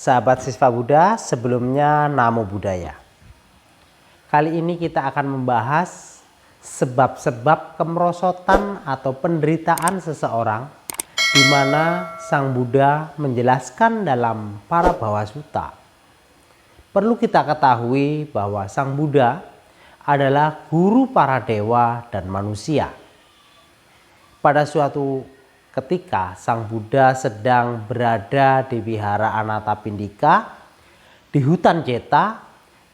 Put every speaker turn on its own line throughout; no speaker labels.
Sahabat Siswa Buddha, sebelumnya Namo Buddhaya. Kali ini kita akan membahas sebab-sebab kemerosotan atau penderitaan seseorang, di mana Sang Buddha menjelaskan dalam Parabhawasutta. Perlu kita ketahui bahwa Sang Buddha adalah guru para dewa dan manusia. Pada suatu ketika Sang Buddha sedang berada di wihara Anathapindika di hutan Jeta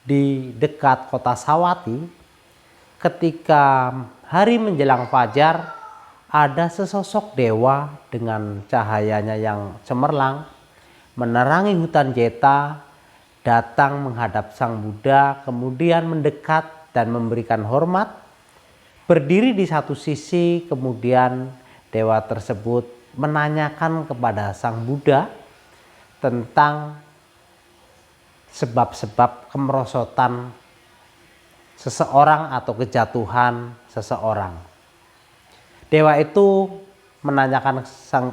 di dekat kota Sawati. Ketika hari menjelang fajar, ada sesosok dewa dengan cahayanya yang cemerlang menerangi hutan Jeta, datang menghadap Sang Buddha, kemudian mendekat dan memberikan hormat, berdiri di satu sisi. Kemudian dewa tersebut menanyakan kepada Sang Buddha tentang sebab-sebab kemerosotan seseorang atau kejatuhan seseorang. Dewa itu menanyakan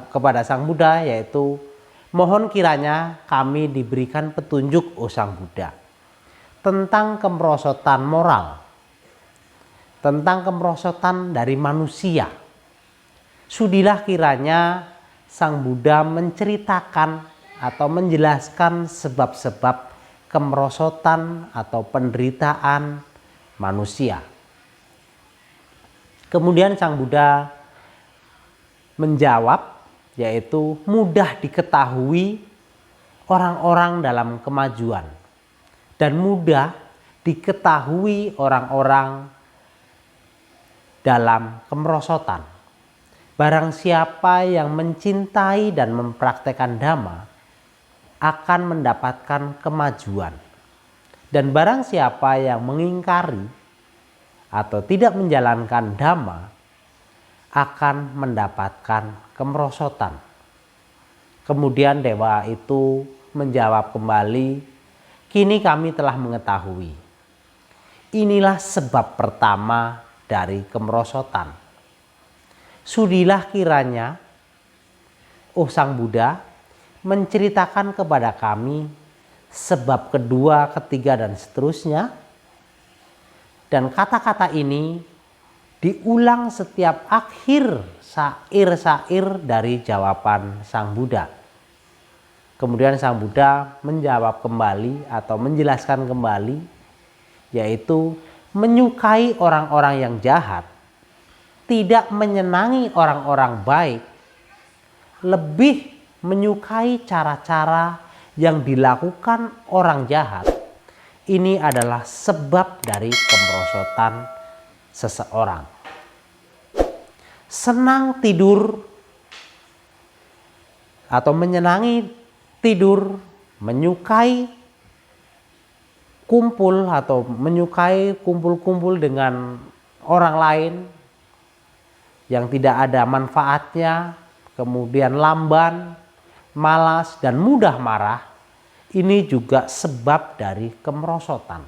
kepada Sang Buddha, yaitu, mohon kiranya kami diberikan petunjuk, oh Sang Buddha, tentang kemerosotan moral, tentang kemerosotan dari manusia. Sudilah kiranya Sang Buddha menceritakan atau menjelaskan sebab-sebab kemerosotan atau penderitaan manusia. Kemudian Sang Buddha menjawab, yaitu mudah diketahui orang-orang dalam kemajuan dan mudah diketahui orang-orang dalam kemerosotan. Barang siapa yang mencintai dan mempraktekkan Dhamma akan mendapatkan kemajuan. Dan barang siapa yang mengingkari atau tidak menjalankan Dhamma akan mendapatkan kemerosotan. Kemudian dewa itu menjawab kembali, kini kami telah mengetahui. Inilah sebab pertama dari kemerosotan. Sudilah kiranya, oh Sang Buddha, menceritakan kepada kami sebab kedua, ketiga, dan seterusnya. Dan kata-kata ini diulang setiap akhir sair-sair dari jawaban Sang Buddha. Kemudian Sang Buddha menjawab kembali atau menjelaskan kembali, yaitu menyukai orang-orang yang jahat, tidak menyenangi orang-orang baik, lebih menyukai cara-cara yang dilakukan orang jahat. Ini adalah sebab dari kemerosotan seseorang. Senang tidur atau menyenangi tidur, menyukai kumpul atau menyukai kumpul-kumpul dengan orang lain yang tidak ada manfaatnya, kemudian lamban, malas, dan mudah marah, ini juga sebab dari kemerosotan.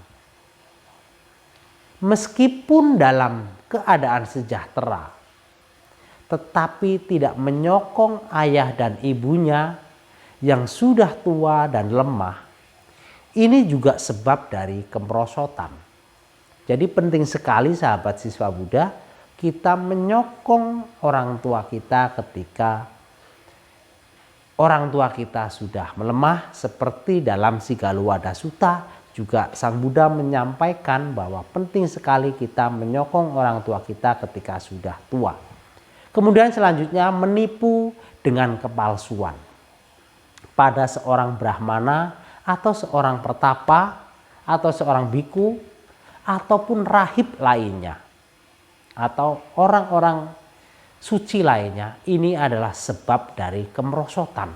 Meskipun dalam keadaan sejahtera, tetapi tidak menyokong ayah dan ibunya yang sudah tua dan lemah, ini juga sebab dari kemerosotan. Jadi penting sekali sahabat siswa Buddha, kita menyokong orang tua kita ketika orang tua kita sudah melemah, seperti dalam Sigāluwada Sutta juga Sang Buddha menyampaikan bahwa penting sekali kita menyokong orang tua kita ketika sudah tua. Kemudian selanjutnya menipu dengan kepalsuan pada seorang brahmana atau seorang pertapa atau seorang biku ataupun rahib lainnya, atau orang-orang suci lainnya. Ini adalah sebab dari kemerosotan.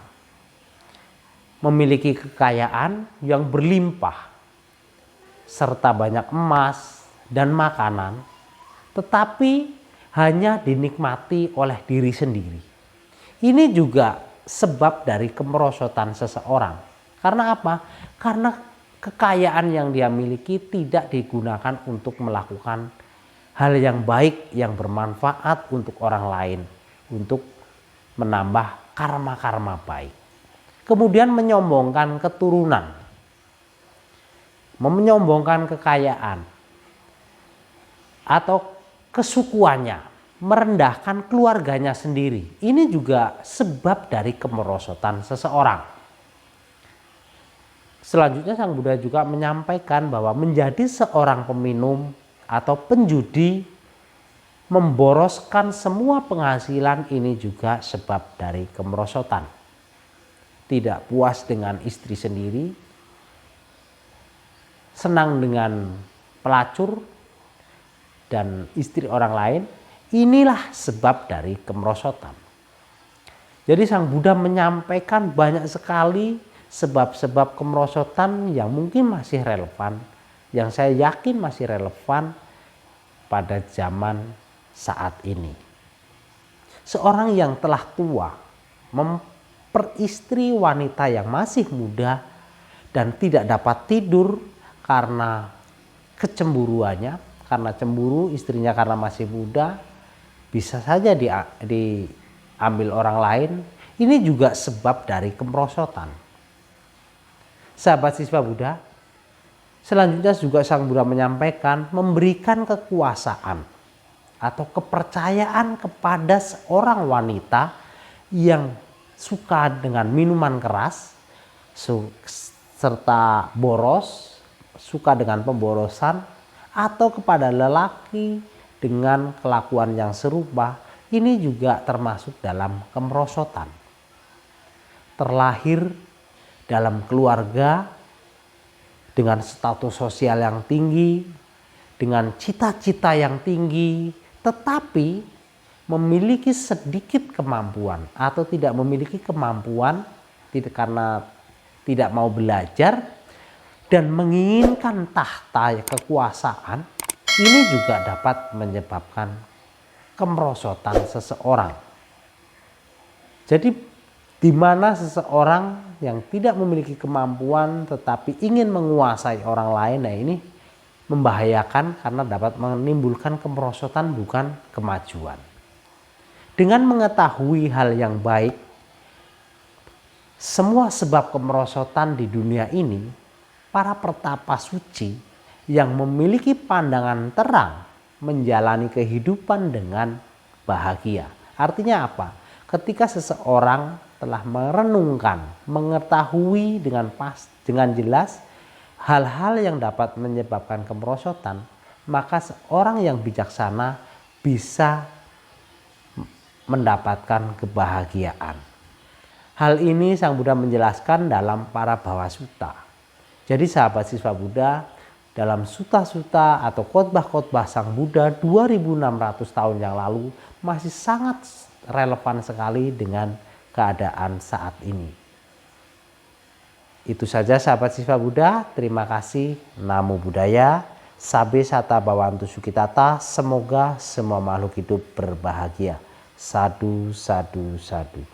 Memiliki kekayaan yang berlimpah serta banyak emas dan makanan, tetapi hanya dinikmati oleh diri sendiri. Ini juga sebab dari kemerosotan seseorang. Karena apa? Karena kekayaan yang dia miliki tidak digunakan untuk melakukan hal yang baik, yang bermanfaat untuk orang lain, untuk menambah karma-karma baik. kemudian menyombongkan keturunan, menyombongkan kekayaan atau kesukuannya, merendahkan keluarganya sendiri. Ini juga sebab dari kemerosotan seseorang. Selanjutnya Sang Buddha juga menyampaikan bahwa menjadi seorang peminum atau penjudi, memboroskan semua penghasilan, ini juga sebab dari kemerosotan. Tidak puas dengan istri sendiri, senang dengan pelacur dan istri orang lain, inilah sebab dari kemerosotan. Jadi Sang Buddha menyampaikan banyak sekali sebab-sebab kemerosotan yang mungkin masih relevan, yang saya yakin masih relevan pada zaman saat ini. Seorang yang telah tua memperistri wanita yang masih muda dan tidak dapat tidur karena kecemburuannya, karena cemburu istrinya karena masih muda, bisa saja diambil orang lain. Ini juga sebab dari kemerosotan. Sahabat siswa Buddha, selanjutnya juga Sang Buddha menyampaikan memberikan kekuasaan atau kepercayaan kepada seorang wanita yang suka dengan minuman keras serta boros, suka dengan pemborosan, atau kepada lelaki dengan kelakuan yang serupa. Ini juga termasuk dalam kemerosotan. Terlahir dalam keluarga dengan status sosial yang tinggi, dengan cita-cita yang tinggi, tetapi memiliki sedikit kemampuan atau tidak memiliki kemampuan karena tidak mau belajar dan menginginkan tahta kekuasaan, ini juga dapat menyebabkan kemerosotan seseorang. Jadi di mana seseorang yang tidak memiliki kemampuan tetapi ingin menguasai orang lain, nah ini membahayakan karena dapat menimbulkan kemerosotan bukan kemajuan. Dengan mengetahui hal yang baik, semua sebab kemerosotan di dunia ini, para pertapa suci yang memiliki pandangan terang menjalani kehidupan dengan bahagia. Artinya apa? Ketika seseorang telah merenungkan, mengetahui dengan jelas hal-hal yang dapat menyebabkan kemerosotan, maka seorang yang bijaksana bisa mendapatkan kebahagiaan. Hal ini Sang Buddha menjelaskan dalam para Bhava Sutta. Jadi sahabat siswa Buddha, dalam suta-suta atau khotbah-khotbah Sang Buddha 2600 tahun yang lalu masih sangat relevan sekali dengan keadaan saat ini. Itu saja sahabat siswa Buddha, terima kasih. Namo Buddhaya, Sabe Sata Bhavantu Sukhitata, semoga semua makhluk hidup berbahagia. Sadu, sadu, sadu.